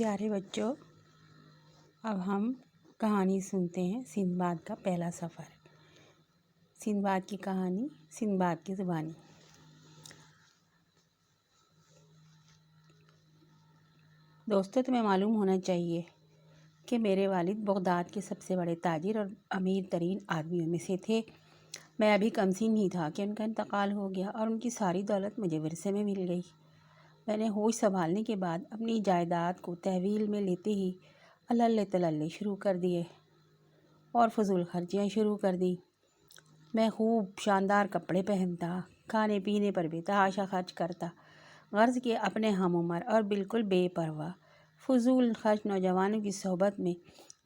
پیارے بچوں، اب ہم کہانی سنتے ہیں سندباد کا پہلا سفر۔ سندباد کی کہانی سندباد کی زبانی۔ دوستو، تمہیں معلوم ہونا چاہیے کہ میرے والد بغداد کے سب سے بڑے تاجر اور امیر ترین آدمیوں میں سے تھے۔ میں ابھی کمسن ہی تھا کہ ان کا انتقال ہو گیا اور ان کی ساری دولت مجھے ورثے میں مل گئی۔ میں نے ہوش سنبھالنے کے بعد اپنی جائیداد کو تحویل میں لیتے ہی اللہ تللے شروع کر دیے اور فضول خرچیاں شروع کر دیں۔ میں خوب شاندار کپڑے پہنتا، کھانے پینے پر بے تحاشا خرچ کرتا، غرض کہ اپنے ہم عمر اور بالکل بے پرواہ فضول خرچ نوجوانوں کی صحبت میں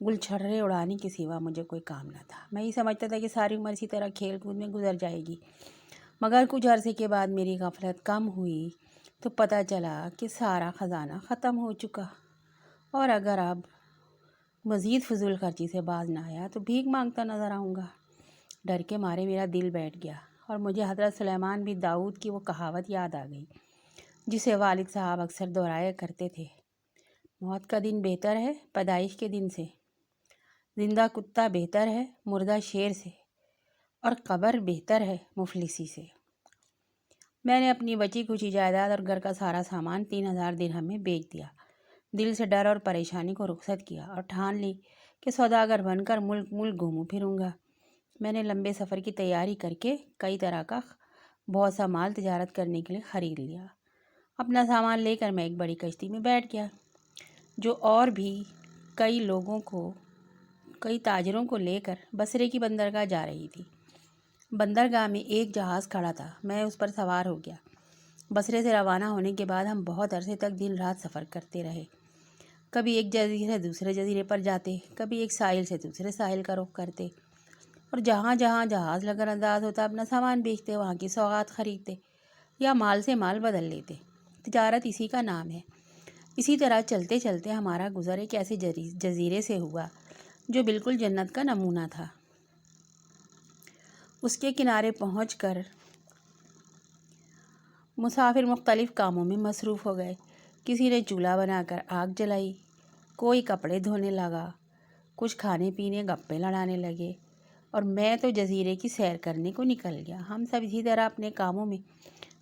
گل چھرے اڑانے کے سوا مجھے کوئی کام نہ تھا۔ میں یہ سمجھتا تھا کہ ساری عمر اسی طرح کھیل کود میں گزر جائے گی، مگر کچھ عرصے کے بعد میری غفلت کم ہوئی تو پتہ چلا کہ سارا خزانہ ختم ہو چکا، اور اگر اب مزید فضول خرچی سے باز نہ آیا تو بھیک مانگتا نظر آؤں گا۔ ڈر کے مارے میرا دل بیٹھ گیا اور مجھے حضرت سلیمان بن داؤد کی وہ کہاوت یاد آ گئی جسے والد صاحب اکثر دہرایا کرتے تھے: موت کا دن بہتر ہے پیدائش کے دن سے، زندہ کتا بہتر ہے مردہ شیر سے، اور قبر بہتر ہے مفلسی سے۔ میں نے اپنی بچی کچی جائیداد اور گھر کا سارا سامان 3000 درہم میں بیچ دیا۔ دل سے ڈر اور پریشانی کو رخصت کیا اور ٹھان لی کہ سوداگر بن کر ملک ملک گھوموں پھروں گا۔ میں نے لمبے سفر کی تیاری کر کے کئی طرح کا بہت سا مال تجارت کرنے کے لیے خرید لیا۔ اپنا سامان لے کر میں ایک بڑی کشتی میں بیٹھ گیا جو اور بھی کئی تاجروں کو لے کر بصرے کی بندرگاہ جا رہی تھی۔ بندرگاہ میں ایک جہاز کھڑا تھا، میں اس پر سوار ہو گیا۔ بصرے سے روانہ ہونے کے بعد ہم بہت عرصے تک دن رات سفر کرتے رہے۔ کبھی ایک جزیرے سے دوسرے جزیرے پر جاتے، کبھی ایک ساحل سے دوسرے ساحل کا رخ کرتے، اور جہاں جہاں جہاز لگر انداز ہوتا اپنا سامان بیچتے، وہاں کی سوغات خریدتے یا مال سے مال بدل لیتے۔ تجارت اسی کا نام ہے۔ اسی طرح چلتے چلتے ہمارا گزر ایک ایسے جزیرے سے ہوا جو بالکل جنت کا نمونہ تھا۔ اس کے کنارے پہنچ کر مسافر مختلف کاموں میں مصروف ہو گئے۔ کسی نے چولہا بنا کر آگ جلائی، کوئی کپڑے دھونے لگا، کچھ کھانے پینے گپے لڑانے لگے، اور میں تو جزیرے کی سیر کرنے کو نکل گیا۔ ہم سب اسی طرح اپنے کاموں میں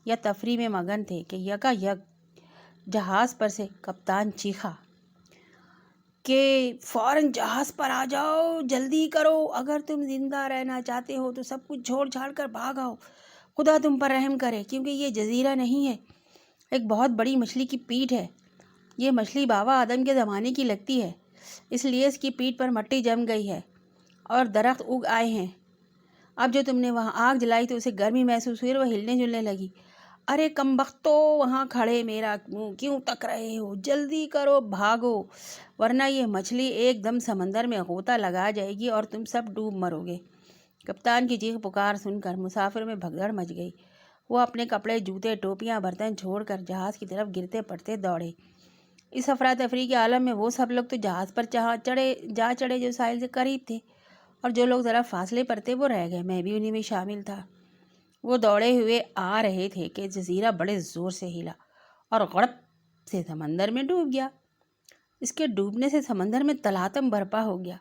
یا تفریح میں مگن تھے کہ یکایک جہاز پر سے کپتان چیخا کہ فوراً جہاز پر آ جاؤ، جلدی کرو، اگر تم زندہ رہنا چاہتے ہو تو سب کچھ چھوڑ چھاڑ کر بھاگ آؤ، خدا تم پر رحم کرے، کیونکہ یہ جزیرہ نہیں ہے، ایک بہت بڑی مچھلی کی پیٹھ ہے۔ یہ مچھلی بابا آدم کے زمانے کی لگتی ہے، اس لیے اس کی پیٹھ پر مٹی جم گئی ہے اور درخت اگ آئے ہیں۔ اب جو تم نے وہاں آگ جلائی تو اسے گرمی محسوس ہوئی اور وہ ہلنے جلنے لگی۔ ارے کم بختو، وہاں کھڑے میرا منہ کیوں تک رہے ہو؟ جلدی کرو، بھاگو، ورنہ یہ مچھلی ایک دم سمندر میں غوطہ لگا جائے گی اور تم سب ڈوب مرو گے۔ کپتان کی چیخ پکار سن کر مسافروں میں بھگدڑ مچ گئی۔ وہ اپنے کپڑے، جوتے، ٹوپیاں، برتن چھوڑ کر جہاز کی طرف گرتے پڑتے دوڑے۔ اس افراتفری کے عالم میں وہ سب لوگ تو جہاز پر جا چڑھے جو ساحل سے قریب تھے، اور جو لوگ ذرا فاصلے پر تھے وہ رہ گئے۔ میں بھی انہی میں شامل تھا۔ وہ دوڑے ہوئے آ رہے تھے کہ جزیرہ بڑے زور سے ہلا اور غڑپ سے سمندر میں ڈوب گیا۔ اس کے ڈوبنے سے سمندر میں تلاطم برپا ہو گیا،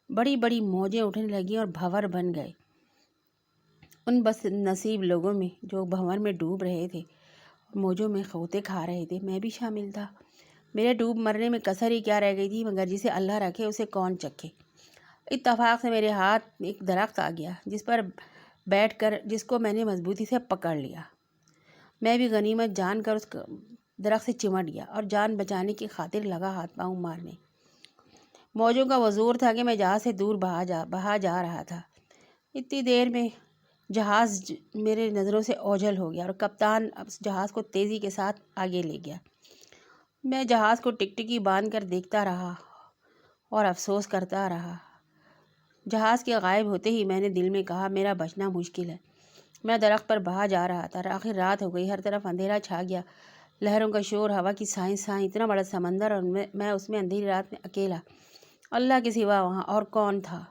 بڑی بڑی موجیں اٹھنے لگیں اور بھنور بن گئے۔ ان بس نصیب لوگوں میں جو بھنور میں ڈوب رہے تھے، موجوں میں غوطے کھا رہے تھے، میں بھی شامل تھا۔ میرے ڈوب مرنے میں کسر ہی کیا رہ گئی تھی، مگر جسے اللہ رکھے اسے کون چکھے۔ اتفاق سے میرے ہاتھ ایک درخت آ گیا جس پر بیٹھ کر جس کو میں نے مضبوطی سے پکڑ لیا۔ میں بھی غنیمت جان کر اس درخت سے چمٹ گیا اور جان بچانے کی خاطر لگا ہاتھ پاؤں مارنے۔ موجوں کا وہ زور تھا کہ میں جہاز سے دور بہا جا رہا تھا۔ اتنی دیر میں جہاز میرے نظروں سے اوجھل ہو گیا اور کپتان جہاز کو تیزی کے ساتھ آگے لے گیا۔ میں جہاز کو ٹکٹکی باندھ کر دیکھتا رہا اور افسوس کرتا رہا۔ جہاز کے غائب ہوتے ہی میں نے دل میں کہا، میرا بچنا مشکل ہے۔ میں درخت پر بہا جا رہا تھا، آخر رات ہو گئی، ہر طرف اندھیرا چھا گیا، لہروں کا شور، ہوا کی سائیں سائیں، اتنا بڑا سمندر اور میں اس میں اندھیری رات میں اکیلا۔ اللہ کے سوا وہاں اور کون تھا؟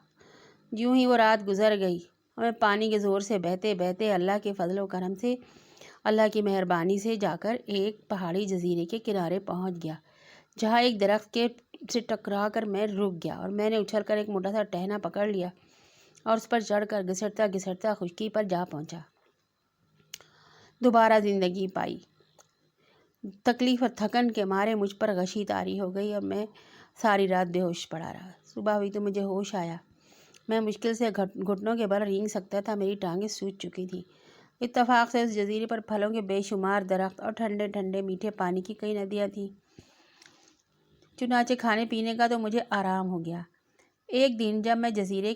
یوں ہی وہ رات گزر گئی اور میں پانی کے زور سے بہتے بہتے اللہ کے فضل و کرم سے، اللہ کی مہربانی سے جا کر ایک پہاڑی جزیرے کے کنارے پہنچ گیا جہاں ایک درخت کے سے ٹکرا کر میں رک گیا اور میں نے اچھل کر ایک موٹا سا ٹہنا پکڑ لیا اور اس پر چڑھ کر گھسٹتا گھسٹتا خشکی پر جا پہنچا۔ دوبارہ زندگی پائی۔ تکلیف اور تھکن کے مارے مجھ پر غشی طاری ہو گئی اور میں ساری رات بے ہوش پڑا رہا۔ صبح ہوئی تو مجھے ہوش آیا۔ میں مشکل سے گھٹنوں کے بل رینگ سکتا تھا، میری ٹانگیں سوج چکی تھیں۔ اتفاق سے اس جزیرے پر پھلوں کے بے شمار درخت اور ٹھنڈے ٹھنڈے میٹھے پانی کی کئی ندیاں تھیں۔ چنانچہ کھانے پینے کا تو مجھے آرام ہو گیا۔ ایک دن جب میں جزیرے